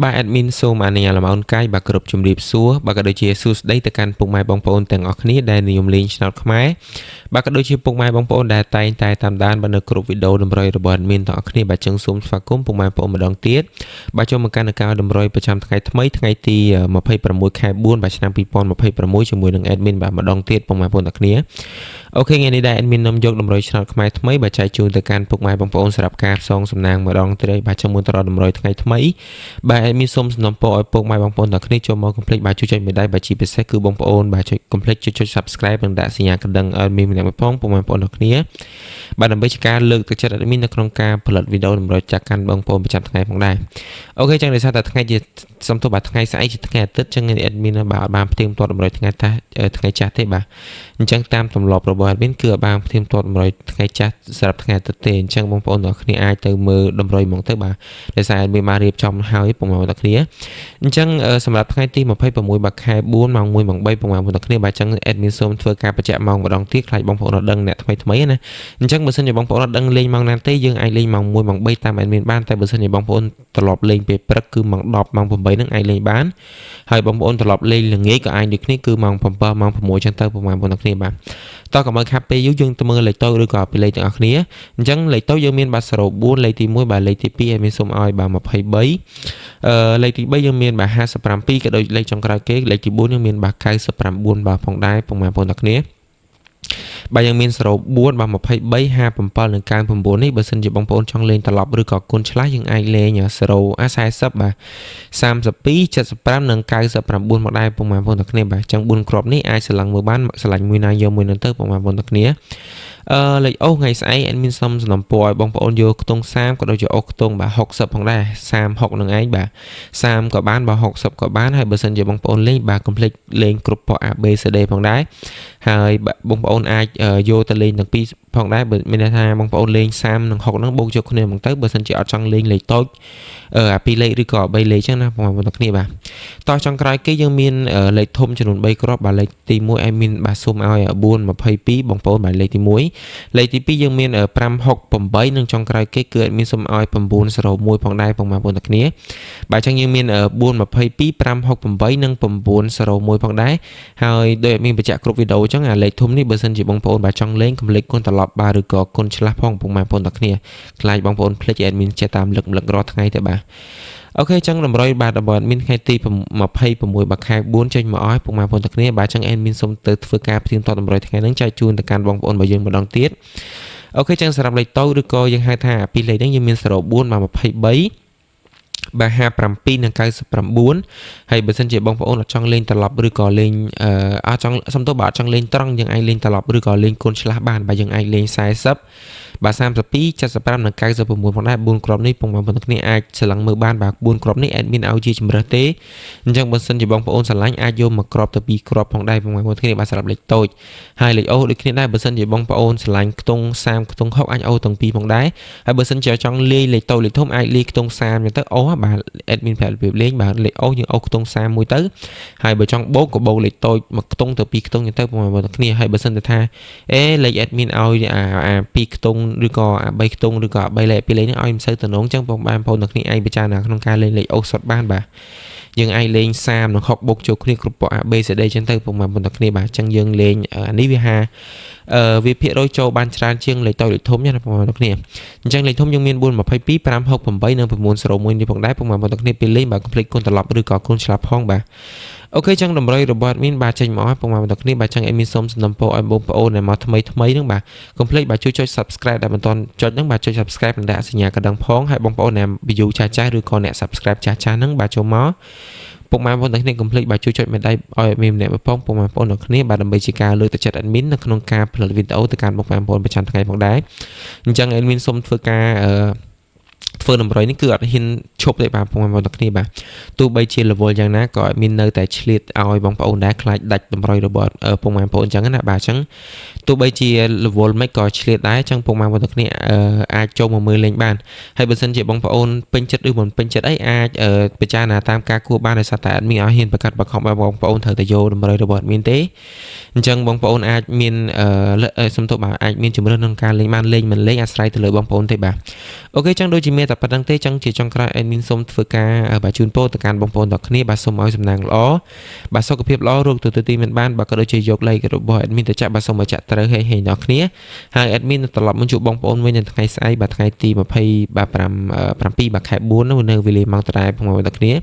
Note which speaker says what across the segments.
Speaker 1: បាទ admin សូមអនុញ្ញាតលំអរកាយបាទគ្រប់ជំរាបសួរបាទក៏ដូចជាសួស្តីទៅកាន់ពុកម៉ែបងប្អូនទាំងអស់គ្នាដែលនិយមលេងឆ្នោតខ្មែរបាទក៏ដូចជាពុកម៉ែបងប្អូនដែលតែងតែតាមដានបាទនៅគ្រប់វីដេអូតម្រុយរបស់ admin ទាំងអស់គ្នាបាទចឹងសូមស្វាគមន៍ពុកម៉ែបងប្អូនម្ដងទៀតបាទចូលមកកាន់ឱកាសតម្រុយប្រចាំថ្ងៃថ្មីថ្ងៃទី26ខែ4បាទឆ្នាំ2026ជាមួយនឹង admin បាទម្ដងទៀតពុកម៉ែបងប្អូនទាំងគ្នាអូខេថ្ងៃនេះដែរ admin នាំយកតម្រុយឆ្នោតខ្មែរថ្មីបាទចែកជូនទៅកាន់ពុកម៉ែបងប្អូនសម្រាប់ការផ្សងសំណាងម្ដងទៀតបាទចឹងមុនទៅដល់តម្រុយថ្ងៃថ្មីបាទ admin សូមសំណូមពរឲ្យពុកម៉ែបងប្អូនទាំងគ្នាចូលមកកុំភ្លេចបាទជួយចុចមេដៃបាទជាពិសេសគឺបងប្អូនបាទកុំភ្លេចចុច Subscribe និងដាក់សញ្ញាកណ្ដឹងឲ្យមានម្នាក់មួយផងពុកម៉ែបងប្អូនទាំងគ្នាបាទដើម្បីជាការលើកទឹកចិត្ត admin នៅក្នុងការផលិតវីដេអូតម្រុយចាក់កាន់បងប្អូនប្រចាំថ្ងៃផងដែរអូខេចឹងដោយសារតែថ្ងៃជាសំទោសបាទថ្ងៃស្អែកជាថ្ងៃអាទិត្យចឹង admin បាទបានផ្ទៀងផ្ទាត់តម្រុយថ្ងៃចាស់ទេបាទអញ្ចឹងតាមទម្លាប់របស់ admin គឺបានផ្ទៀងផ្ទាត់តម្រុយថ្ងៃចាស់សម្រាប់ថ្ងៃអាទិត្យទេអញ្ចឹងបងប្អូនទាំងគ្នាអាចទៅមើលតម្រុយហ្មងទៅបាទដោយសារ admin បានរៀបចំហើយពុកម៉ែបងប្អូនទាំងគ្នាអញ្ចឹងសម្រាប់ថ្ងៃទី26បាទខែ4ម៉ោង1ម៉ោង3ពុកម៉ែបងប្អូនទាំងគ្នាបាទអញ្ចឹង admin សូមធ្វើការបញ្ជាក់ម៉ោងម្ដងទៀតខ្លាចបងប្អូនអត់ដឹងអ្នកថ្មីណាអញ្ចឹងបើសិនជាបងប្អូនអត់ដឹងលេងម៉ោងណាទេយើងអាចលេងម៉ោង1ម៉ោង3តាម admin បានតែបើសិនជាបងប្អូនត្រឡប់លេងពេលព្រឹកគឺម៉ោង10ម៉ោង8ហ្នឹងអាចលេងបានហើយបងប្អូនត្រឡប់លេងល្ងាចក៏អាចដូចគ្នាគឺម៉ោង7ម៉ោង6ចឹងទៅពុកម៉ែបងប្អូនទាំងគ្នាបាទតោះកុំឲ្យខាប់ពេលយូរយើងទៅមើលលេខតូចឬក៏ពីលេខទាំងអស់គ្នាអញ្ចឹងលេខតូចយើងមានបាទ04លេខទី1បាទលេខទី2ឲ្យមានសូមឲ្យបាទ23លេខទី3យើងមានបាទ57ក៏ដូចលេខចុងក្រោយគេលេខទី4យើងមានបាទ99បាទផងដែរពុកម៉ែបងប្អូនទាំងគ្នាបាទយើងមាន04បាទ23 57និង99នេះបើសិនជាបងប្អូនចង់លេងត្រឡប់ឬក៏គុណឆ្លាស់យើងអាចលេង40បាទ32 75និង99មកដែរពុកម៉ែបងប្អូនទាំងគ្នាបាទអញ្ចឹង4គ្រាប់នេះអាចស្រឡឹងមើលបានស្រឡាញ់មួយណាយកមួយនោះទៅពុកម៉ែបងប្អូនទាំងគ្នាលេខអូសថ្ងៃស្អែក admin សុំសំណពរឲ្យបងប្អូនយកខ្ទង់30ក៏ដូចជាអូសខ្ទង់បាទ60ផងដែរ36នឹងឯងបាទ30ក៏បានបាទ60ក៏បានហើយបើសិនជាបងប្អូនលេងបាទកុំភ្លេចលេងគ្រប់ពណ៌ ABCD ផងដែរហើយបងប្អូនអាចយកទៅលេងទាំងពីរផងដែរបើមានន័យថាបងប្អូនលេង30និង60ហ្នឹងបូកយកគ្នាហ្មងទៅបើសិនជាអត់ចង់លេងលេខតូចអា2លេខឬក៏3លេខចឹងណាបងប្អូនទាំងគ្នាបាទតោះចុងក្រោយគេយើងមានលេខធំចំនួន3គ្រាប់បាទលេខទី1 admin បាទសូមឲ្យ422បងប្អូនបាទលេខទី1លេខទី2យើងមាន568និងចុងក្រោយគេគឺ admin សូមឲ្យ901ផងដែរបងប្អូនទាំងគ្នាបាទអញ្ចឹងយើងមាន422 568និង901ផងដែរហើយដោយ admin បញ្ជាក់គ្រប់វីដេអូអញ្ចឹងអាលេខធំនេះបើសិនជាបងប្អូនបាទចង់លេងកុំភ្លេចគុណត្រឡប់បាទឬក៏គុណឆ្លាស់ផងពុកម៉ែបងប្អូនទាំងគ្នាខ្លាចបងប្អូនភ្លេច admin ចេះតាមលឹករាល់ថ្ងៃទេបាទអូខេអញ្ចឹងតម្រុយបាទរបស់ admin ថ្ងៃទី26បាទខែ4ចេញមកឲ្យពុកម៉ែបងប្អូនទាំងគ្នាបាទអញ្ចឹង admin សូមទៅធ្វើការផ្ទៀងផ្ទាត់តម្រុយថ្ងៃហ្នឹងចែកជូនទៅកាន់បងប្អូនរបស់យើងម្ដងទៀតអូខេអញ្ចឹងសម្រាប់លេខតូចឬក៏យើងហៅថាពីរលេខហ្នឹងយើងមាន04បាទ23បាទ57និង99ហើយបើសិនជាបងប្អូនអត់ចង់លេងត្រឡប់ឬក៏លេងអត់ចង់សំទោសបាទអត់ចង់លេងត្រង់យើងអាចលេងត្រឡប់ឬក៏លេងគុណឆ្លាស់បានបាទយើងអាចលេង40បាទ32 75និង96ផងដែរ4គ្រាប់នេះបងប្អូនទាំងគ្នាអាចស្រឡឹងមើលបានបាទ4គ្រាប់នេះ admin ឲ្យជាជំរើសទេអញ្ចឹងបើសិនជាបងប្អូនស្រឡាញ់អាចយកមួយគ្រាប់ទៅ2គ្រាប់ផងដែរបងប្អូនទាំងគ្នាបាទសម្រាប់លេខតូចហើយលេខអូដូចគ្នាដែរបើសិនជាបងប្អូនស្រឡាញ់ខ្ទង់30ខ្ទង់60អាចអូទាំងពីរផងដែរហើយបើសិនជាចង់លាយលេខតូចលេខធំអាចលាយខ្ទង់30អញ្ចឹងទៅអូបាទ admin ប្រាប់របៀបលេងបាទលេខអូយើងអូខ្ទង់30មួយទៅហើយបើចង់បូកក៏បូកលេខតូចមួយខ្ទង់ទៅ2ខ្ទង់អញ្ចឹងទៅបងប្អូនទាំងគ្នាហើយបើសិនទៅថាលេខ admin ឲ្យអា2ខ្ទង់ឬក៏3ខ្ទង់ឬក៏3លេខ2លេខនេះឲ្យមិនសូវតំណងអញ្ចឹងបងប្អូនទាំងគ្នាអាចពិចារណាក្នុងការលេងលេខអូសសុទ្ធបានបាទយើងអាចលេង30និង60បូកចូលគ្នាគ្រប់ពណ៌ ABCD អញ្ចឹងទៅបងប្អូនទាំងគ្នាបាទអញ្ចឹងយើងលេងនេះវាហាវាភាគរយចូលបានច្រើនជាងលេខតូចលេខធំណាបងប្អូនទាំងគ្នាអញ្ចឹងលេខធំយើងមាន422 568និង901នេះផងដែរបងប្អូនទាំងគ្នាពេលលេងបាទកុំភ្លេចគុណត្រឡប់ឬក៏គុណឆ្លាប់ផងបាទអូខេចឹងតម្រុយរបស់ admin បាទចេញមកឲ្យបងប្អូនទាំងគ្នាបាទចឹង admin សូមសំណពរឲ្យបងប្អូនដែលមកថ្មីហ្នឹងបាទកុំភ្លេចបាទជួយចុច subscribe ដែលមិនទាន់ចុចហ្នឹងបាទចុច subscribe និងដាក់សញ្ញាកណ្ដឹងផងហើយបងប្អូនដែល view ចាស់ឬក៏អ្នក subscribe ចាស់ហ្នឹងបាទចូលមកពុកម៉ែបងប្អូនទាំងគ្នាកុំភ្លេចបាទជួយចុចមេដៃឲ្យមានម្នាក់មួយផងពុកម៉ែបងប្អូនទាំងគ្នាបាទដើម្បីជាការលើកទឹកចិត្ត admin នៅក្នុងការផលិតវីដេអូទៅកាន់បងប្អូនប្រចាំថ្ងៃផងដែរអញ្ចឹង admin សូមធ្វើការធ្វើតម្រុយនេះគឺអត់ហ៊ានឈប់ទេបាទបងប្អូនទាំងគ្នាបាទទោះបីជា level យ៉ាងណាក៏មាននៅតែឆ្លៀតឲ្យបងប្អូនដែរខ្លាចដាច់តម្រុយរបស់ពុកម៉ែបងប្អូនអញ្ចឹងណាបាទអញ្ចឹងទោះបីជា level មិនក៏ឆ្លៀតដែរអញ្ចឹងពុកម៉ែបងប្អូនទាំងគ្នាអាចចូលមកមើលលេងបានហើយបើសិនជាបងប្អូនពេញចិត្តឬមិនពេញចិត្តអីអាចពិចារណាតាមការគួរបានដោយសារតែអត់មានឲ្យហ៊ានប្រកាសបខំបងប្អូនត្រូវតែយកតម្រុយរបស់អត់មានទេអញ្ចឹងបងប្អូនអាចមានសំទោសបាទអាចមានជំរឿនក្នុងការលេងបានលេងមិនលេងអាស្រ័យទៅលើបងប្អូនទេបាទអូខេអញ្ចឹងដូចជាមាន មានតែប៉ុណ្្នឹងទេចឹងជាចុងក្រោយ admin សូមធ្វើការបាទជូនពរទៅកាន់បងប្អូនទាំងគ្នាបាទសូមឲ្យសំណាងល្អបាទសុខភាពល្អរោគទូទីមានបានបាទក៏ដូចជាយកលេខរបស់ admin ទៅចាក់បាទសូមឲ្យចាក់ត្រូវហេអ្នកគ្នាហើយ admin នឹងត្រឡប់មកជួបបងប្អូនវិញនៅថ្ងៃស្អែកបាទថ្ងៃទី20បាទ7បាទខែ4នៅវេលាម៉ោងដដែលបងប្អូនទាំងគ្នា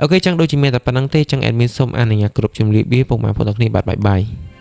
Speaker 1: អូខេចឹងដូចជាមានតែប៉ុណ្្នឹងទេចឹង admin សូមអនុញ្ញាតគ្រប់ជម្រាបលាពុកម៉ែបងប្អូនទាំងគ្នាបាទបាយបាយ